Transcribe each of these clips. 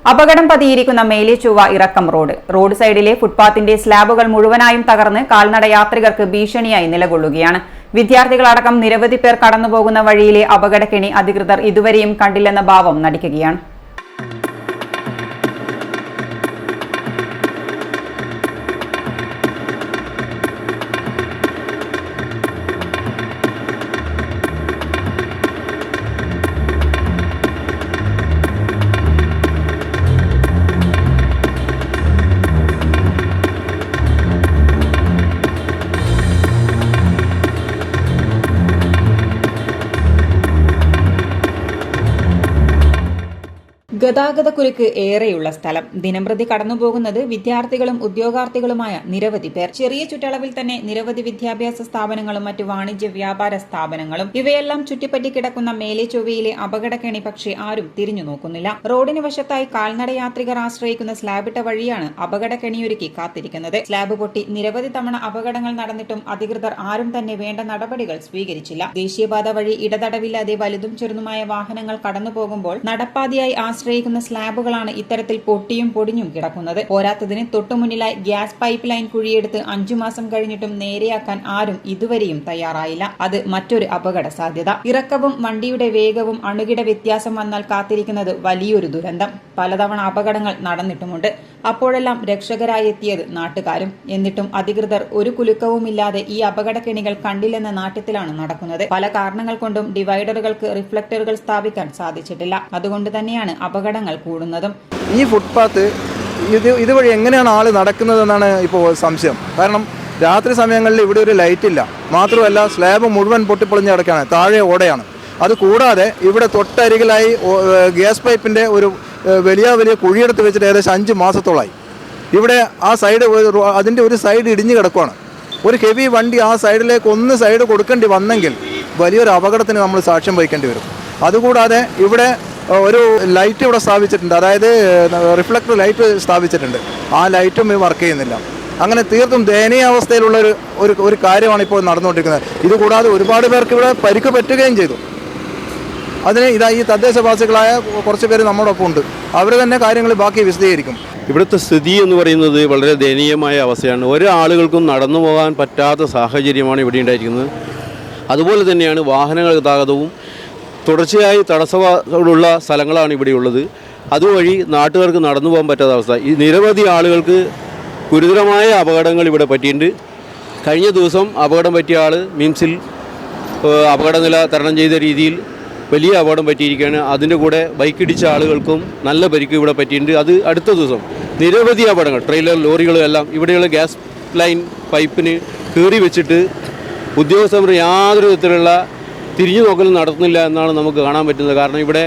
അപകടം പതിയിരിക്കുന്ന മേലെചൊവ്വ ഇറക്കം റോഡ് സൈഡിലെ ഫുട്പാത്തിന്റെ സ്ലാബുകൾ മുഴുവനായും തകർന്ന് കാൽനട യാത്രികർക്ക് ഭീഷണിയായി നിലകൊള്ളുകയാണ്. വിദ്യാർത്ഥികളടക്കം നിരവധി പേർ കടന്നുപോകുന്ന വഴിയിലെ അപകടക്കെണി അധികൃതർ ഇതുവരെയും കണ്ടില്ലെന്ന ഭാവം നടിക്കുകയാണ്. ഗതാഗതക്കുരുക്ക് ഏറെയുള്ള സ്ഥലം. ദിനംപ്രതി കടന്നുപോകുന്നത് വിദ്യാർത്ഥികളും ഉദ്യോഗാർത്ഥികളുമായ നിരവധി പേർ. ചെറിയ ചുറ്റളവിൽ തന്നെ നിരവധി വിദ്യാഭ്യാസ സ്ഥാപനങ്ങളും മറ്റു വാണിജ്യ വ്യാപാര സ്ഥാപനങ്ങളും. ഇവയെല്ലാം ചുറ്റിപ്പറ്റി കിടക്കുന്ന മേലെചൊവ്വയിലെ അപകടക്കെണി പക്ഷേ ആരും തിരിഞ്ഞു നോക്കുന്നില്ല. റോഡിന് വശത്തായി കാൽനട യാത്രികർ ആശ്രയിക്കുന്ന സ്ലാബിട്ട വഴിയാണ് അപകടക്കെണിയൊരുക്കി കാത്തിരിക്കുന്നത്. സ്ലാബ് പൊട്ടി നിരവധി തവണ അപകടങ്ങൾ നടന്നിട്ടും അധികൃതർ ആരും തന്നെ വേണ്ട നടപടികൾ സ്വീകരിച്ചില്ല. ദേശീയപാത വഴി ഇടതടവില്ലാതെ വലുതും ചെറുതുമായ വാഹനങ്ങൾ കടന്നുപോകുമ്പോൾ നടപ്പാതയായി ആശ്രയിക്കുന്ന സ്ലാബുകളാണ് ഇത്തരത്തിൽ പൊട്ടിയും പൊടിഞ്ഞും കിടക്കുന്നത്. പോരാത്തതിന് തൊട്ടുമുന്നിലായി ഗ്യാസ് പൈപ്പ് ലൈൻ കുഴിയെടുത്ത് 5 മാസം കഴിഞ്ഞിട്ടും നേരെയാക്കാൻ ആരും ഇതുവരെയും തയ്യാറായില്ല. അത് മറ്റൊരു അപകട സാധ്യത. ഇറക്കവും വണ്ടിയുടെ വേഗവും അണുകിട വ്യത്യാസം വന്നാൽ കാത്തിരിക്കുന്നത് വലിയൊരു ദുരന്തം. പലതവണ അപകടങ്ങൾ നടന്നിട്ടുമുണ്ട്. അപ്പോഴെല്ലാം രക്ഷകരായി എത്തിയത് നാട്ടുകാരും. എന്നിട്ടും അധികൃതർ ഒരു കുലുക്കവുമില്ലാതെ ഈ അപകടക്കെണികൾ കണ്ടില്ലെന്ന നാട്യത്തിലാണ് നടക്കുന്നത്. പല കാരണങ്ങൾ കൊണ്ടും ഡിവൈഡറുകൾക്ക് റിഫ്ലക്ടറുകൾ സ്ഥാപിക്കാൻ സാധിച്ചിട്ടില്ല. അതുകൊണ്ട് തന്നെയാണ് അപകടങ്ങൾ കൂടുന്നതും. ഈ ഫുട്പാത്ത് ഇതുവഴി എങ്ങനെയാണ് ആള് നടക്കുന്നതെന്നാണ് ഇപ്പോൾ സംശയം. കാരണം രാത്രി സമയങ്ങളിൽ ഇവിടെ ഒരു ലൈറ്റ് ഇല്ല. മാത്രമല്ല സ്ലാബ് മുഴുവൻ പൊട്ടിപ്പൊളിഞ്ഞ് കിടക്കുകയാണ്. താഴെ ഓടയാണ്. അത് കൂടാതെ ഇവിടെ തൊട്ടരികിലായി ഗ്യാസ് പൈപ്പിൻ്റെ ഒരു വലിയ കുഴിയെടുത്ത് വെച്ചിട്ട് ഏകദേശം 5 മാസത്തോളമായി. ഇവിടെ ആ സൈഡ് അതിൻ്റെ ഒരു സൈഡ് ഇടിഞ്ഞു കിടക്കുകയാണ്. ഒരു ഹെവി വണ്ടി ആ സൈഡിലേക്ക് ഒന്ന് സൈഡ് കൊടുക്കേണ്ടി വന്നെങ്കിൽ വലിയൊരു അപകടത്തിന് നമ്മൾ സാക്ഷ്യം വഹിക്കേണ്ടി വരും. അതുകൂടാതെ ഇവിടെ ഒരു ലൈറ്റ് ഇവിടെ സ്ഥാപിച്ചിട്ടുണ്ട്. അതായത് റിഫ്ലക്ടർ ലൈറ്റ് സ്ഥാപിച്ചിട്ടുണ്ട്. ആ ലൈറ്റും വർക്ക് ചെയ്യുന്നില്ല. അങ്ങനെ തീർത്തും ദയനീയ അവസ്ഥയിലുള്ള ഒരു കാര്യമാണ് ഇപ്പോൾ നടന്നുകൊണ്ടിരിക്കുന്നത്. ഇതുകൂടാതെ ഒരുപാട് പേർക്ക് ഇവിടെ പരിക്ക് പറ്റുകയും ചെയ്തു. അതിന് ഈ തദ്ദേശവാസികളായ കുറച്ച് പേര് നമ്മോടൊപ്പം ഉണ്ട്. അവർ തന്നെ കാര്യങ്ങൾ ബാക്കി വിശദീകരിക്കും. ഇവിടുത്തെ സ്ഥിതി എന്ന് പറയുന്നത് വളരെ ദയനീയമായ അവസ്ഥയാണ്. ഒരാളുകൾക്കും നടന്നു പോകാൻ പറ്റാത്ത സാഹചര്യമാണ് ഇവിടെ ഉണ്ടായിരിക്കുന്നത്. അതുപോലെ തന്നെയാണ് വാഹനങ്ങൾ ഗതാഗതവും തുടർച്ചയായി തടസ്സമുള്ള സ്ഥലങ്ങളാണ് ഇവിടെയുള്ളത്. അതുവഴി നാട്ടുകാർക്ക് നടന്നു പോകാൻ പറ്റാത്ത അവസ്ഥ. ഈ നിരവധി ആളുകൾക്ക് ഗുരുതരമായ അപകടങ്ങൾ ഇവിടെ പറ്റിയിട്ടുണ്ട്. കഴിഞ്ഞ ദിവസം അപകടം പറ്റിയ ആൾ മിംസിൽ അപകടനില തരണം ചെയ്ത രീതിയിൽ വലിയ അപകടം പറ്റിയിരിക്കുകയാണ്. അതിൻ്റെ കൂടെ ബൈക്കിടിച്ച ആളുകൾക്കും നല്ല പരിക്ക് ഇവിടെ പറ്റിയിട്ടുണ്ട്. അത് അടുത്ത ദിവസം നിരവധി അപകടങ്ങൾ, ട്രെയിലർ ലോറികളും എല്ലാം ഇവിടെയുള്ള ഗ്യാസ് ലൈൻ പൈപ്പിന് കീറി വെച്ചിട്ട് ഉദ്യോഗസ്ഥർ യാതൊരു വിധത്തിലുള്ള തിരിഞ്ഞു നോക്കലും നടത്തുന്നില്ല എന്നാണ് നമുക്ക് കാണാൻ പറ്റുന്നത്. കാരണം ഇവിടെ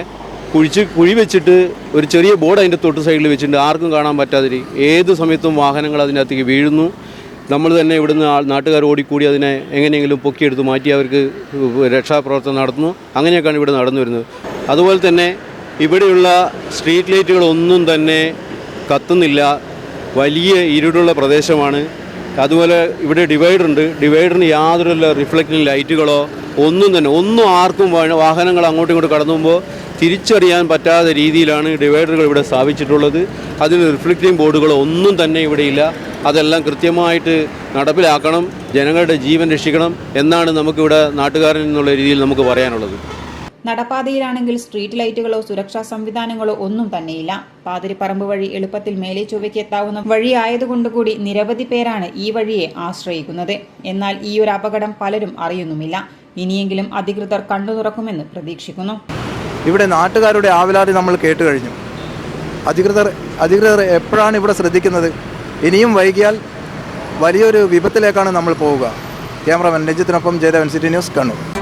കുഴി വെച്ചിട്ട് ഒരു ചെറിയ ബോർഡ് അതിൻ്റെ തൊട്ട് സൈഡിൽ വെച്ചിട്ടുണ്ട്. ആർക്കും കാണാൻ പറ്റാതിരി ഏത് സമയത്തും വാഹനങ്ങൾ അതിനകത്തേക്ക് വീഴുന്നു. നമ്മൾ തന്നെ ഇവിടുന്ന് നാട്ടുകാർ ഓടിക്കൂടി അതിനെ എങ്ങനെയെങ്കിലും പൊക്കിയെടുത്ത് മാറ്റി അവർക്ക് രക്ഷാപ്രവർത്തനം നടത്തുന്നു. അങ്ങനെയൊക്കെയാണ് ഇവിടെ നടന്നു വരുന്നത്. അതുപോലെ തന്നെ ഇവിടെയുള്ള സ്ട്രീറ്റ് ലൈറ്റുകളൊന്നും തന്നെ കത്തുന്നില്ല. വലിയ ഇരുടുള്ള പ്രദേശമാണ്. അതുപോലെ ഇവിടെ ഡിവൈഡറുണ്ട്. ഡിവൈഡറിന് യാതൊരു റിഫ്ലക്റ്റിംഗ് ലൈറ്റുകളോ ഒന്നും ആർക്കും വാഹനങ്ങൾ അങ്ങോട്ടും ഇങ്ങോട്ടും കടന്നു പോകുമ്പോൾ തിരിച്ചറിയാൻ പറ്റാത്ത രീതിയിലാണ് ഡിവൈഡറുകൾ ഇവിടെ സ്ഥാപിച്ചിട്ടുള്ളത്. അതിന് റിഫ്ലക്റ്റിംഗ് ബോർഡുകളോ ഒന്നും തന്നെ ഇവിടെയില്ല. അതെല്ലാം കൃത്യമായിട്ട് നടപ്പിലാക്കണം. ജനങ്ങളുടെ ജീവൻ രക്ഷിക്കണം എന്നാണ് നമുക്കിവിടെ നാട്ടുകാരിൽ നിന്നുള്ള രീതിയിൽ നമുക്ക് പറയാനുള്ളത്. നടപ്പാതയിലാണെങ്കിൽ സ്ട്രീറ്റ് ലൈറ്റുകളോ സുരക്ഷാ സംവിധാനങ്ങളോ ഒന്നും തന്നെയില്ല. പാതിരിപ്പറമ്പ് വഴി എളുപ്പത്തിൽ മേലെചൊവ്വയ്ക്ക് എത്താവുന്ന വഴിയായതുകൊണ്ടുകൂടി നിരവധി പേരാണ് ഈ വഴിയെ ആശ്രയിക്കുന്നത്. എന്നാൽ ഈ ഒരു അപകടം പലരും അറിയുന്നുമില്ല. ഇനിയെങ്കിലും അധികൃതർ കണ്ണു തുറക്കുമെന്ന് പ്രതീക്ഷിക്കുന്നു. ഇവിടെ നാട്ടുകാരുടെ ആവലാതി നമ്മൾ കേട്ട് കഴിഞ്ഞു. അധികൃതർ എപ്പോഴാണ് ഇവിടെ ശ്രദ്ധിക്കുന്നത്? ഇനിയും വൈകിയാൽ വലിയൊരു വിപത്തിലേക്കാണ് നമ്മൾ പോവുക. ക്യാമറമാൻ രഞ്ജിത്തിനൊപ്പം ജയദേവൻ, സിറ്റി ന്യൂസ്, കണ്ണൂർ.